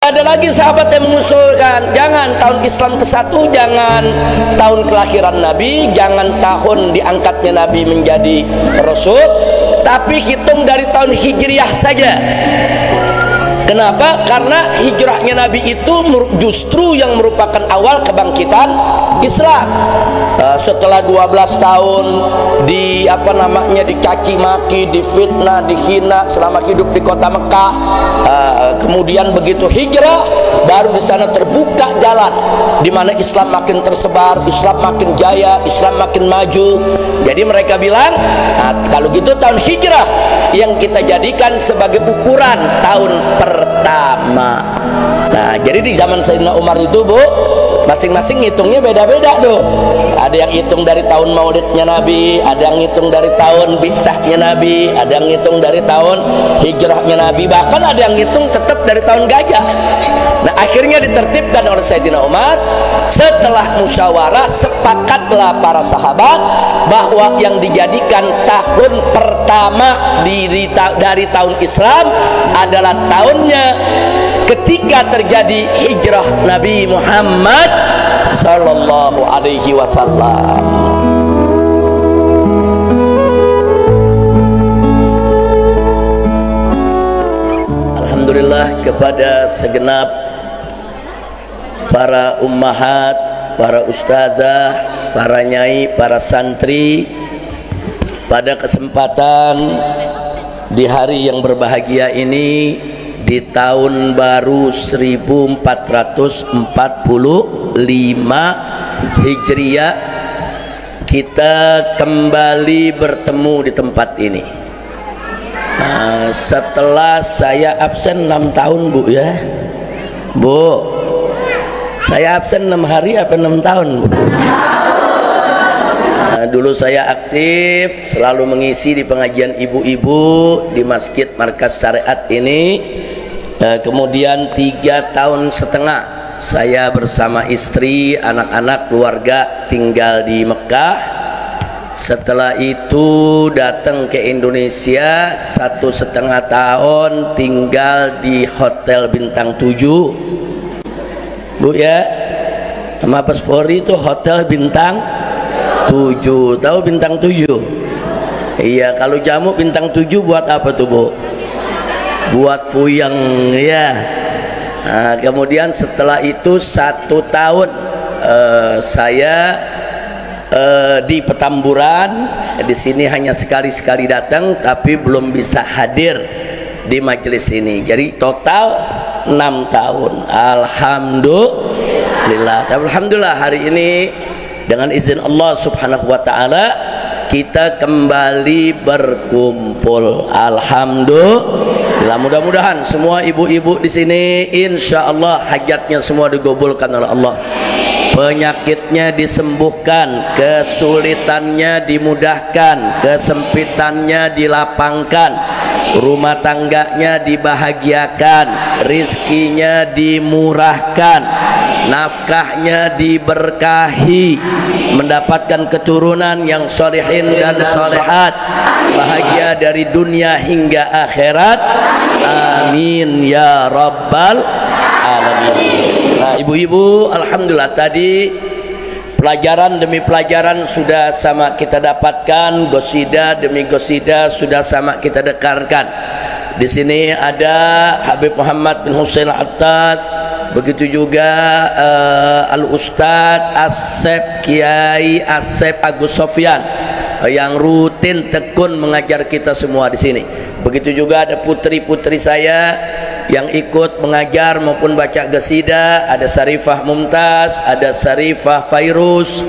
ada lagi sahabat yang mengusulkan, jangan tahun Islam ke-1, jangan tahun kelahiran Nabi, jangan tahun diangkatnya Nabi menjadi Rasul, tapi hitung dari tahun Hijriah saja. Kenapa? Karena hijrahnya Nabi itu justru yang merupakan awal kebangkitan Islam. Setelah 12 tahun dicaci maki, difitnah, dihina selama hidup di kota Mekah, kemudian begitu hijrah, baru di sana terbuka jalan di mana Islam makin tersebar, Islam makin jaya, Islam makin maju. Jadi mereka bilang, kalau gitu tahun hijrah yang kita jadikan sebagai ukuran tahun pertama. Nah, jadi di zaman Sayyidina Umar itu, Bu, masing-masing ngitungnya beda-beda tuh. Ada yang hitung dari tahun maulidnya Nabi, ada yang hitung dari tahun bi'tsahnya Nabi, ada yang hitung dari tahun hijrahnya Nabi, bahkan ada yang hitung tetap dari tahun gajah. Nah, akhirnya ditertibkan oleh Sayyidina Umar. Setelah musyawarah, sepakatlah para sahabat bahwa yang dijadikan tahun pertama dari tahun Islam adalah tahunnya ketika terjadi hijrah Nabi Muhammad sallallahu alaihi wasallam. Alhamdulillah kepada segenap para ummahat, para ustazah, para nyai, para santri, pada kesempatan di hari yang berbahagia ini, di tahun baru 1445 Hijriah, kita kembali bertemu di tempat ini. Setelah saya absen 6 tahun, Bu, ya, Bu, saya absen 6 hari apa 6 tahun, Bu? Dulu saya aktif selalu mengisi di pengajian ibu-ibu di Masjid Markas Syariat ini. Kemudian 3,5 tahun saya bersama istri, anak-anak, keluarga tinggal di Mekah. Setelah itu datang ke Indonesia 1,5 tahun tinggal di Hotel Bintang 7, Bu, ya. Mabes Polri itu Hotel Bintang 7. Tahu Bintang 7? Iya, kalau jamu Bintang 7 buat apa tuh, Bu? Buat puyeng, ya. Nah, kemudian setelah itu 1 tahun saya di Petamburan. Di sini hanya sekali-sekali datang, tapi belum bisa hadir di majelis ini. Jadi total 6 tahun. Alhamdulillah hari ini dengan izin Allah Subhanahu wa taala kita kembali berkumpul. Alhamdulillah, mudah-mudahan semua ibu-ibu di sini insya Allah hajatnya semua digabulkan oleh Allah, penyakitnya disembuhkan, kesulitannya dimudahkan, kesempitannya dilapangkan, rumah tangganya dibahagiakan, rizkinya dimurahkan, nafkahnya diberkahi, mendapatkan keturunan yang solehin dan solehat, bahagia dari dunia hingga akhirat. Amin ya rabbal alamin. Nah, ibu-ibu, alhamdulillah tadi pelajaran demi pelajaran sudah sama kita dapatkan, gosida demi gosida sudah sama kita dekarkan. Di sini ada Habib Muhammad bin Husain Al-Attas, begitu juga Al-Ustadz Asep Kiai Asep Agus Sofyan yang rutin tekun mengajar kita semua di sini. Begitu juga ada putri-putri saya yang ikut mengajar maupun baca gesida, ada Sarifah Mumtaz, ada Sarifah Fairuz.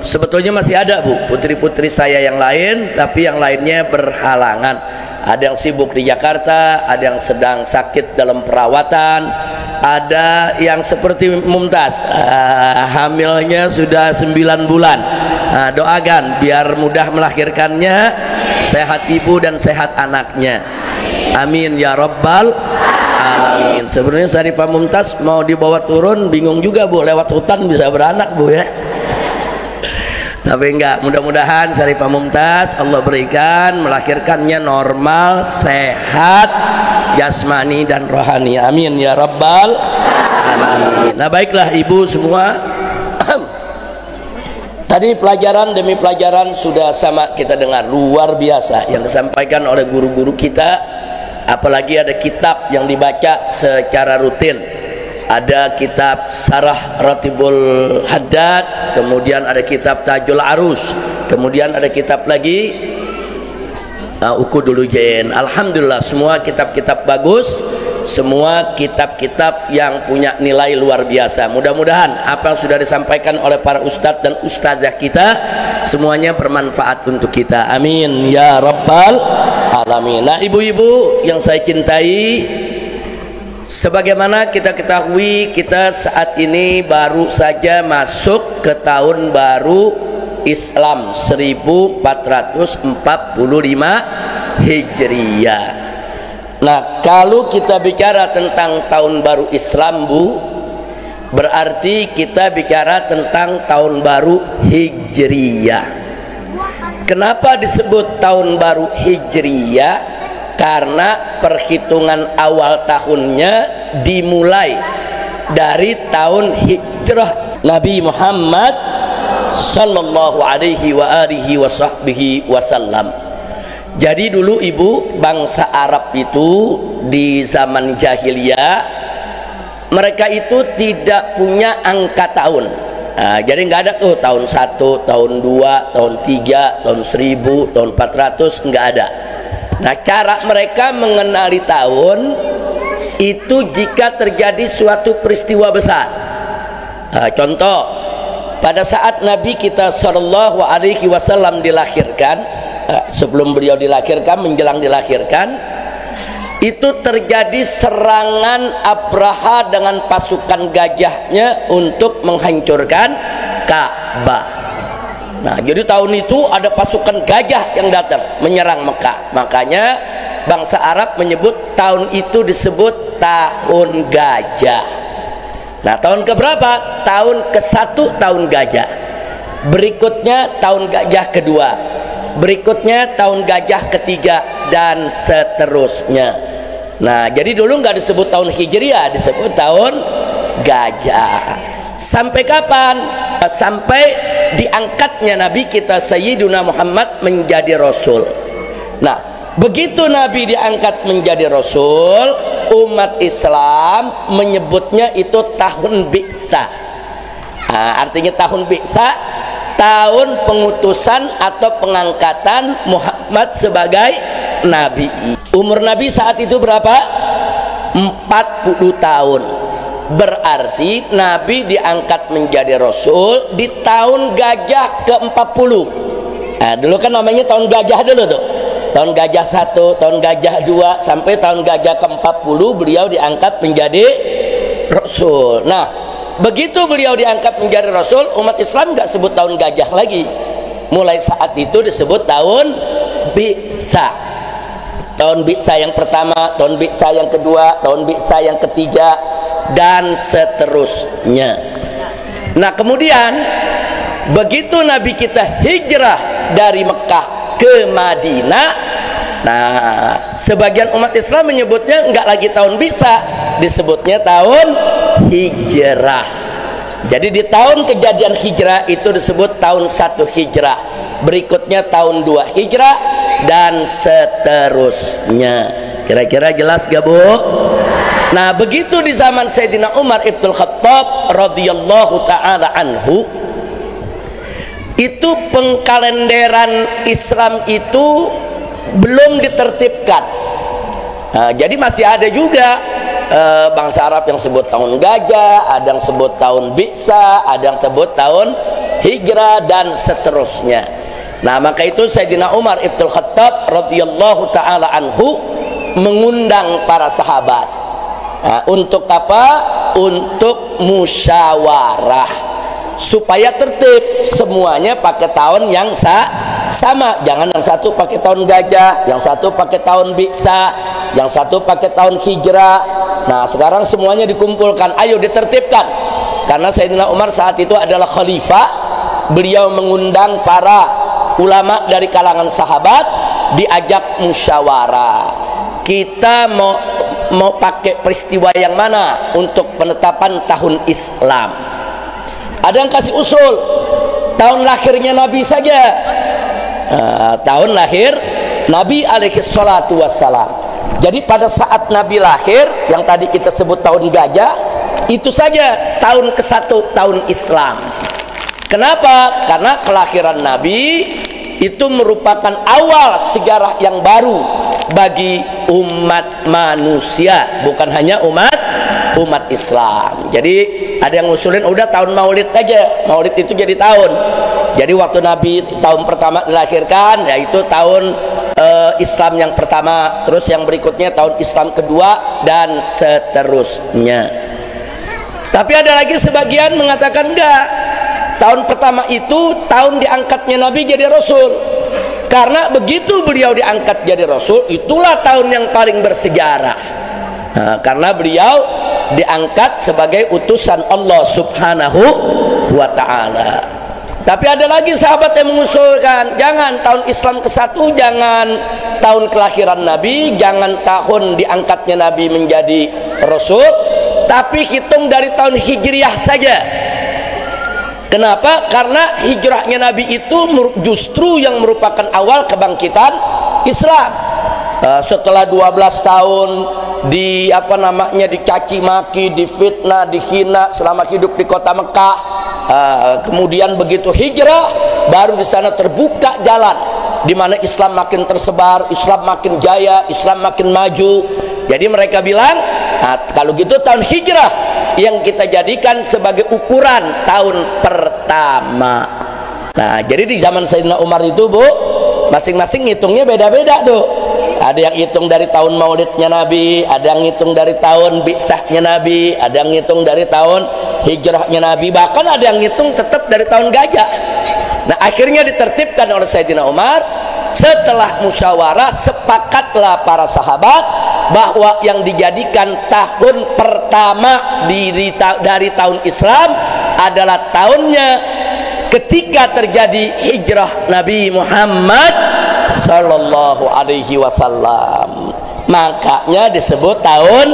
Sebetulnya masih ada, Bu, putri-putri saya yang lain, tapi yang lainnya berhalangan. Ada yang sibuk di Jakarta, ada yang sedang sakit dalam perawatan, ada yang seperti Mumtaz, hamilnya sudah 9 bulan. Doakan biar mudah melahirkannya, sehat ibu dan sehat anaknya. Amin ya rabbal alamin. Sebenarnya Sarifah Mumtaz mau dibawa turun bingung juga, Bu, lewat hutan bisa beranak, Bu, ya. Tapi enggak, mudah-mudahan Syarifah Mumtaz Allah berikan melahirkannya normal, sehat jasmani dan rohani, amin ya rabbal alamin. Nah baiklah ibu semua, tadi pelajaran demi pelajaran sudah sama kita dengar, luar biasa yang disampaikan oleh guru-guru kita. Apalagi ada kitab yang dibaca secara rutin. Ada kitab Sarah Ratibul Haddad, kemudian ada kitab Tajul Arus, kemudian ada kitab lagi Ukudul Ujain. Alhamdulillah semua kitab-kitab bagus, semua kitab-kitab yang punya nilai luar biasa. Mudah-mudahan apa yang sudah disampaikan oleh para ustadz dan ustazah kita semuanya bermanfaat untuk kita, amin ya rabbal alamin. Nah ibu-ibu yang saya cintai, sebagaimana kita ketahui, kita saat ini baru saja masuk ke tahun baru Islam 1445 Hijriyah. Nah kalau kita bicara tentang tahun baru Islam Bu, berarti kita bicara tentang tahun baru Hijriyah. Kenapa disebut tahun baru Hijriyah? Karena perhitungan awal tahunnya dimulai dari tahun hijrah Nabi Muhammad sallallahu alaihi wa alihi wa sahbihi wasallam. Jadi dulu ibu, bangsa Arab itu di zaman jahiliyah mereka itu tidak punya angka tahun. Nah, jadi nggak ada tuh tahun 1, tahun 2, tahun 3, tahun 1000, tahun 400, nggak ada. Nah cara mereka mengenali tahun itu jika terjadi suatu peristiwa besar. Contoh, pada saat Nabi kita Shallallahu Alaihi Wasallam dilahirkan, sebelum beliau dilahirkan, menjelang dilahirkan, itu terjadi serangan Abraha dengan pasukan gajahnya untuk menghancurkan Ka'bah. Nah jadi tahun itu ada pasukan gajah yang datang menyerang Mekah. Makanya bangsa Arab menyebut tahun itu disebut tahun gajah. Nah tahun keberapa? Tahun ke-1 tahun gajah. Berikutnya tahun gajah kedua, berikutnya tahun gajah ketiga, dan seterusnya. Nah jadi dulu nggak disebut tahun Hijriah, disebut tahun gajah. Sampai kapan? Sampai diangkatnya Nabi kita Sayyiduna Muhammad menjadi Rasul. Nah begitu Nabi diangkat menjadi Rasul, umat Islam menyebutnya itu tahun Bi'tsah. Artinya tahun Bi'tsah, tahun pengutusan atau pengangkatan Muhammad sebagai Nabi. Umur Nabi saat itu berapa? 40 tahun. Berarti Nabi diangkat menjadi Rasul di tahun gajah ke-40. Nah, dulu kan namanya tahun gajah dulu tuh. Tahun gajah 1, tahun gajah 2, sampai tahun gajah ke-40 beliau diangkat menjadi Rasul. Nah, begitu beliau diangkat menjadi Rasul, umat Islam nggak sebut tahun gajah lagi. Mulai saat itu disebut tahun Bi'tsah. Tahun Bi'tsah yang pertama, tahun Bi'tsah yang kedua, tahun Bi'tsah yang ketiga, dan seterusnya. Nah kemudian begitu Nabi kita hijrah dari Mekah ke Madinah, nah sebagian umat Islam menyebutnya enggak lagi tahun Bi'tsah, disebutnya tahun hijrah. Jadi di tahun kejadian hijrah itu disebut tahun 1 hijrah, berikutnya tahun 2 hijrah, dan seterusnya. Kira-kira jelas gak Bu? Nah begitu di zaman Sayyidina Umar Ibnul Khattab radhiyallahu ta'ala anhu, itu pengkalenderan Islam itu belum ditertibkan. Nah, jadi masih ada juga bangsa Arab yang sebut tahun gajah, ada yang sebut tahun Bi'tsah, ada yang sebut tahun hijrah, dan seterusnya. Nah maka itu Sayyidina Umar Ibnul Khattab radhiyallahu ta'ala anhu mengundang para sahabat. Nah, untuk apa? Untuk musyawarah supaya tertib, semuanya pakai tahun yang sama. Jangan yang satu pakai tahun gajah, yang satu pakai tahun Bi'tsah, yang satu pakai tahun hijrah. Nah sekarang semuanya dikumpulkan, ayo ditertibkan. Karena Sayyidina Umar saat itu adalah khalifah, beliau mengundang para ulama dari kalangan sahabat, diajak musyawarah. Kita mau pakai peristiwa yang mana untuk penetapan tahun Islam? Ada yang kasih usul tahun lahirnya Nabi saja. Tahun lahir Nabi alaihi salatu wassalam. Jadi pada saat Nabi lahir, yang tadi kita sebut tahun gajah, itu saja tahun ke-1 tahun Islam. Kenapa? Karena kelahiran Nabi itu merupakan awal sejarah yang baru bagi umat manusia, bukan hanya umat Islam. Jadi ada yang ngusulin udah tahun Maulid aja, Maulid itu jadi tahun. Jadi waktu Nabi tahun pertama dilahirkan, yaitu tahun Islam yang pertama, terus yang berikutnya tahun Islam kedua, dan seterusnya. Tapi ada lagi sebagian mengatakan enggak, tahun pertama itu tahun diangkatnya Nabi jadi Rasul. Karena begitu beliau diangkat jadi Rasul, itulah tahun yang paling bersejarah. Karena beliau diangkat sebagai utusan Allah subhanahu wa ta'ala. Tapi ada lagi sahabat yang mengusulkan, jangan tahun Islam ke-1, jangan tahun kelahiran Nabi, jangan tahun diangkatnya Nabi menjadi Rasul, tapi hitung dari tahun Hijriah saja. Kenapa? Karena hijrahnya Nabi itu justru yang merupakan awal kebangkitan Islam. Setelah 12 tahun dicaci maki, difitnah, dihina selama hidup di kota Mekah, kemudian begitu hijrah, baru di sana terbuka jalan di mana Islam makin tersebar, Islam makin jaya, Islam makin maju. Jadi mereka bilang, kalau gitu tahun hijrah yang kita jadikan sebagai ukuran tahun pertama. Nah, jadi di zaman Sayyidina Umar itu, Bu, masing-masing ngitungnya beda-beda tuh. Ada yang hitung dari tahun maulidnya Nabi, ada yang hitung dari tahun bi'tsahnya Nabi, ada yang hitung dari tahun hijrahnya Nabi, bahkan ada yang hitung tetap dari tahun gajah. Nah, akhirnya ditertibkan oleh Sayyidina Umar. Setelah musyawarah, sepakatlah para sahabat bahwa yang dijadikan tahun pertama dari tahun Islam adalah tahunnya ketika terjadi hijrah Nabi Muhammad sallallahu alaihi wasallam. Makanya disebut tahun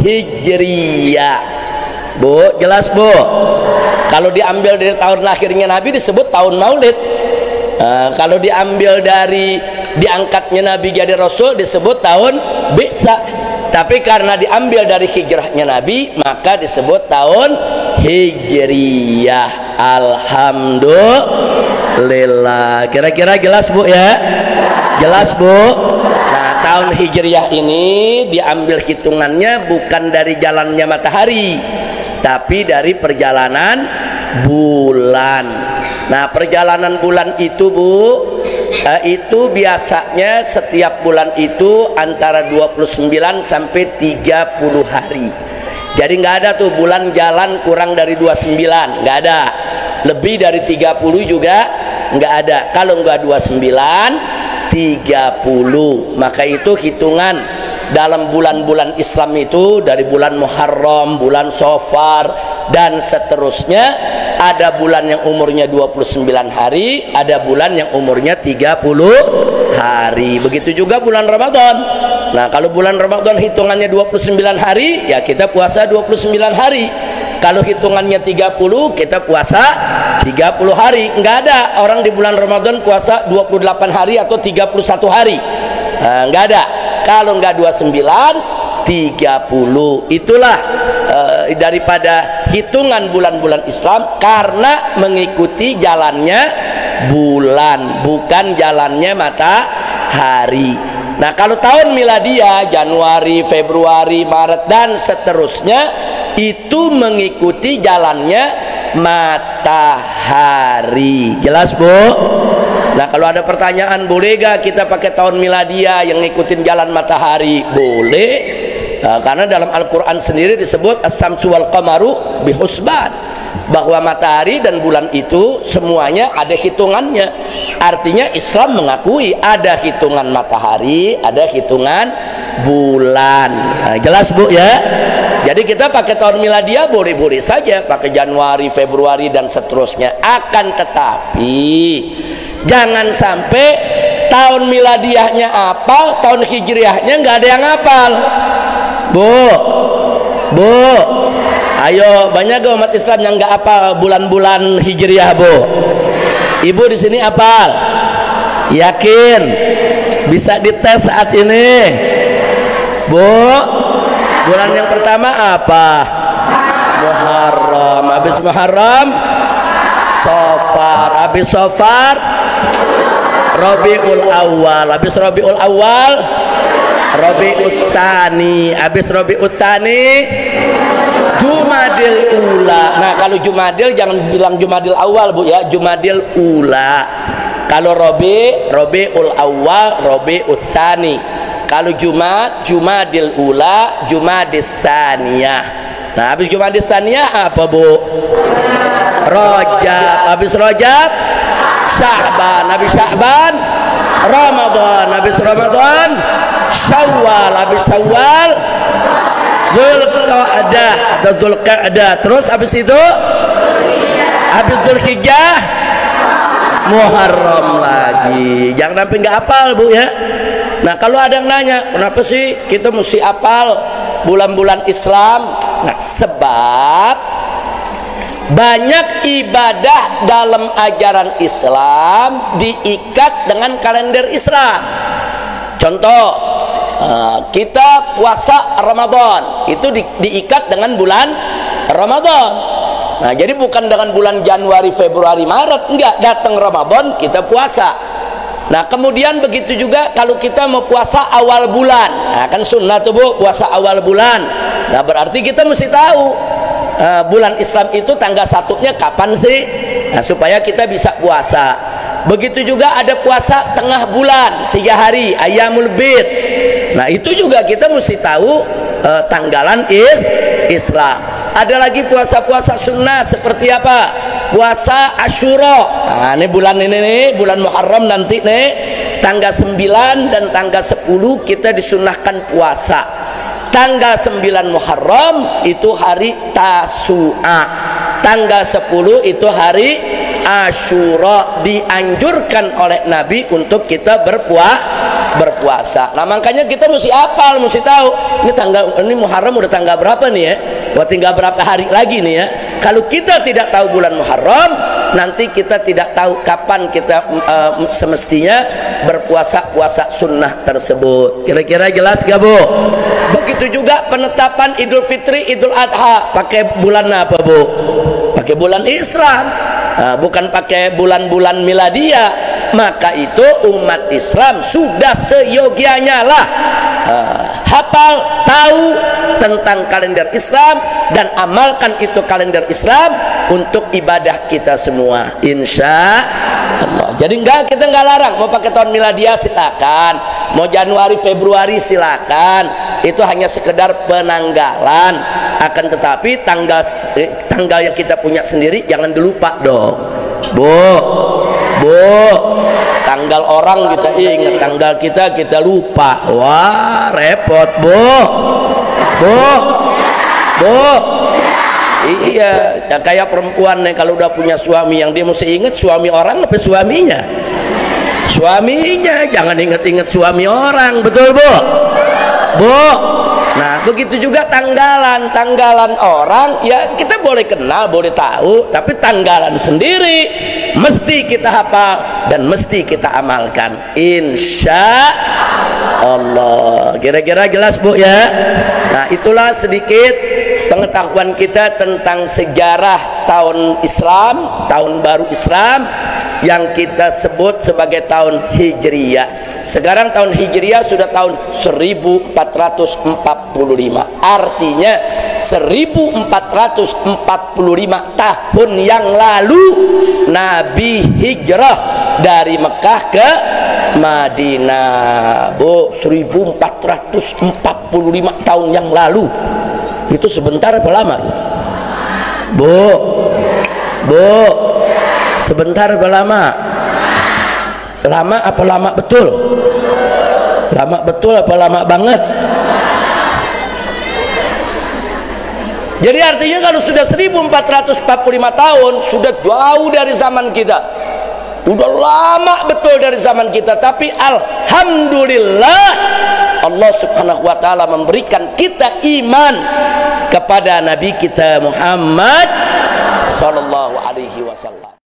Hijriyah. Bu, jelas Bu? Kalau diambil dari tahun lahirnya Nabi disebut tahun Maulid. Kalau diambil dari diangkatnya Nabi jadi Rasul disebut tahun Bi'tsah. Tapi karena diambil dari hijrahnya Nabi, maka disebut tahun Hijriyah. Alhamdulillah. Kira-kira jelas Bu ya? Jelas Bu? Nah, tahun Hijriyah ini diambil hitungannya bukan dari jalannya matahari, tapi dari perjalanan bulan. Nah, perjalanan bulan itu Bu, itu biasanya setiap bulan itu antara 29 sampai 30 hari. Jadi nggak ada tuh bulan jalan kurang dari 29, nggak ada. Lebih dari 30 juga nggak ada. Kalau nggak 29, 30. Maka itu hitungan dalam bulan-bulan Islam itu dari bulan Muharram, bulan Safar, dan seterusnya. Ada bulan yang umurnya 29 hari, ada bulan yang umurnya 30 hari. Begitu juga bulan Ramadan. Nah, kalau bulan Ramadan hitungannya 29 hari, ya kita puasa 29 hari. Kalau hitungannya 30, kita puasa 30 hari. Enggak ada orang di bulan Ramadan puasa 28 hari atau 31 hari. Enggak ada. Kalau enggak 29, 30. Itulah daripada hitungan bulan-bulan Islam, karena mengikuti jalannya bulan, bukan jalannya matahari. Nah, kalau tahun miladiah, Januari, Februari, Maret, dan seterusnya, itu mengikuti jalannya matahari. Jelas Bu? Nah, kalau ada pertanyaan, boleh gak kita pakai tahun miladiah yang ngikutin jalan matahari? Boleh. Karena dalam Al-Quran sendiri disebut as-samsu wal qamaru bihusban, bahwa matahari dan bulan itu semuanya ada hitungannya. Artinya Islam mengakui ada hitungan matahari, ada hitungan bulan. Jelas Bu ya? Jadi kita pakai tahun miladiah boleh-boleh saja, pakai Januari, Februari dan seterusnya. Akan tetapi jangan sampai tahun miladiahnya apal, tahun hijriahnya nggak ada yang apal. Bu, ayo, banyak gak umat Islam yang nggak apal bulan-bulan hijriah, Bu? Ibu di sini apal? Yakin? Bisa dites saat ini, Bu? Bulan yang pertama apa? Muharram. Habis Muharram, Safar. Habis Safar, Rabiul Awal. Habis Rabiul Awal, Rabiul Tsani. Habis Rabiul Tsani, Jumadil Ula. Nah, kalau Jumadil jangan bilang Jumadil Awal, Bu, ya, Jumadil Ula. Kalau Rabiul Awal, Rabiul Tsani. Kalau Jumadil Ula, Jumadil Tsaniyah. Nah, habis Jumadil Tsaniyah apa, Bu? Rajab. Habis Rajab, Sya'ban. Habis Sya'ban, Ramadan. Habis Ramadan, Syawal. Habis Syawal, Zulqa'dah atau Zulqa'dah. Terus habis itu, habis Zulhijjah, Muharram lagi. Jangan sampai nggak hafal, Bu, ya. Nah, kalau ada yang nanya, kenapa sih kita mesti hafal bulan-bulan Islam? Nah, sebab banyak ibadah dalam ajaran Islam diikat dengan kalender Islam. Contoh, kita puasa Ramadan itu diikat dengan bulan Ramadan. Nah, jadi bukan dengan bulan Januari, Februari, Maret, enggak, datang Ramadan kita puasa. Nah, kemudian begitu juga kalau kita mau puasa awal bulan. Nah, kan sunnah tuh, Bu, puasa awal bulan. Nah, berarti kita mesti tahu bulan Islam itu tanggal 1-nya kapan sih? Nah, supaya kita bisa puasa. Begitu juga ada puasa tengah bulan, 3 hari, Ayyamul Bid. Nah, itu juga kita mesti tahu tanggalan Islam. Ada lagi puasa-puasa sunnah seperti apa? Puasa Asyura. Nah, ini bulan ini nih, bulan Muharram nanti nih, tanggal 9 dan tanggal 10 kita disunnahkan puasa. Tanggal 9 Muharram itu hari Tasu'a. Tanggal 10 itu hari Asyura. Dianjurkan oleh Nabi untuk kita berpuasa. Nah, makanya kita mesti hafal, mesti tahu ini Muharram udah tanggal berapa nih, ya? Wah, tinggal berapa hari lagi nih, ya. Kalau kita tidak tahu bulan Muharram, nanti kita tidak tahu kapan kita semestinya berpuasa sunnah tersebut. Kira-kira jelas gak, Bu? Begitu juga penetapan Idul Fitri, Idul Adha, pakai bulan apa, Bu? Pakai bulan Islam, bukan pakai bulan-bulan miladiah. Maka itu umat Islam sudah seyogianya lah hafal, tahu tentang kalender Islam dan amalkan itu kalender Islam untuk ibadah kita semua, insya Allah. Jadi kita nggak larang mau pakai tahun miladiah, silakan, mau Januari Februari silakan, itu hanya sekedar penanggalan. Akan tetapi tanggal yang kita punya sendiri jangan dilupa dong, Bu. Tanggal orang kita ingat, tanggal kita lupa. Wah, repot, Bu. Iya, ya kayak perempuan nih, kalau udah punya suami yang dia mesti ingat suami orang apa suaminya? Suaminya, jangan ingat-ingat suami orang, betul, Bu? Nah, begitu juga tanggalan orang, ya kita boleh kenal, boleh tahu, tapi tanggalan sendiri mesti kita hafal dan mesti kita amalkan, insya Allah. Kira-kira jelas, Bu, ya? Nah, itulah sedikit pengetahuan kita tentang sejarah tahun Islam, tahun baru Islam yang kita sebut sebagai tahun Hijriyah. Sekarang tahun Hijriyah sudah tahun 1445. Artinya 1445 tahun yang lalu Nabi hijrah dari Mekah ke Madinah. Bu, 1445 tahun yang lalu. Itu sebentar apa lama? Bu, sebentar apa lama? Lama apa lama betul? Lama betul apa lama banget? Jadi artinya kalau sudah 1445 tahun, sudah jauh dari zaman kita, udah lama betul dari zaman kita. Tapi alhamdulillah Allah subhanahu wa ta'ala memberikan kita iman kepada Nabi kita Muhammad sallallahu alaihi wasallam.